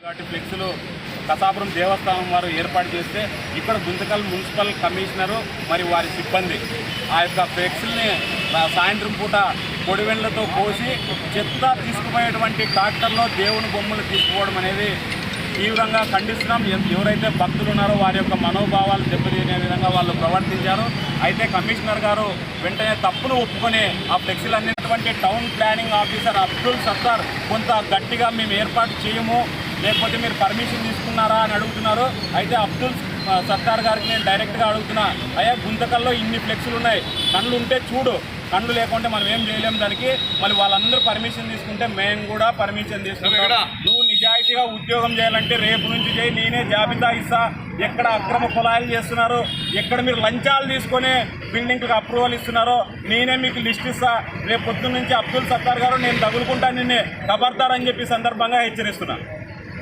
కాబట్టి ఫ్లెక్స్లు కసాపురం దేవస్థానం వారు ఏర్పాటు చేస్తే ఇక్కడ గుంతకల్ మున్సిపల్ కమిషనరు మరి వారి సిబ్బంది ఆ యొక్క ఫ్లెక్స్ని సాయంత్రం పూట పొడివెండ్లతో కోసి చెత్త తీసుకుపోయేటువంటి ట్రాక్టర్లో దేవుని బొమ్మలు తీసుకుపోవడం అనేది తీవ్రంగా ఖండిస్తున్నాం. ఎవరైతే భక్తులు ఉన్నారో వారి యొక్క మనోభావాలు దెబ్బతీనే విధంగా వాళ్ళు ప్రవర్తించారు. అయితే కమిషనర్ గారు వెంటనే తప్పును ఒప్పుకొని ఆ ఫ్లెక్సీలు అనేటువంటి town planning officer Abdul Sattar కొంత గట్టిగా మేము ఏర్పాటు చేయము, లేకపోతే మీరు పర్మిషన్ తీసుకున్నారా అని అడుగుతున్నారు. అయితే అబ్దుల్ సత్తార్ గారికి నేను డైరెక్ట్గా అడుగుతున్నా, అయ్యా గుంతకల్లో ఇన్ని ఫ్లెక్సీలు ఉన్నాయి, కళ్ళు ఉంటే చూడు, కళ్ళు లేకుంటే మనం ఏం చేయలేము దానికి. మళ్ళీ వాళ్ళందరూ పర్మిషన్ తీసుకుంటే మేము కూడా పర్మిషన్ తీసుకుంటాం. నువ్వు నిజాయితీగా ఉద్యోగం చేయాలంటే రేపు నుంచి చేయి, నేనే జాబితా ఇస్తా ఎక్కడ అక్రమ కులాయిలు చేస్తున్నారు, ఎక్కడ మీరు లంచాలు తీసుకొని బిల్డింగ్లకు అప్రూవల్ ఇస్తున్నారో నేనే మీకు లిస్ట్ ఇస్తా. రేపు పొద్దున్న నుంచి అబ్దుల్ సత్తార్ గారు నేను తగులుకుంటా నిన్నే ఖబర్దార్ అని చెప్పి సందర్భంగా హెచ్చరిస్తున్నా.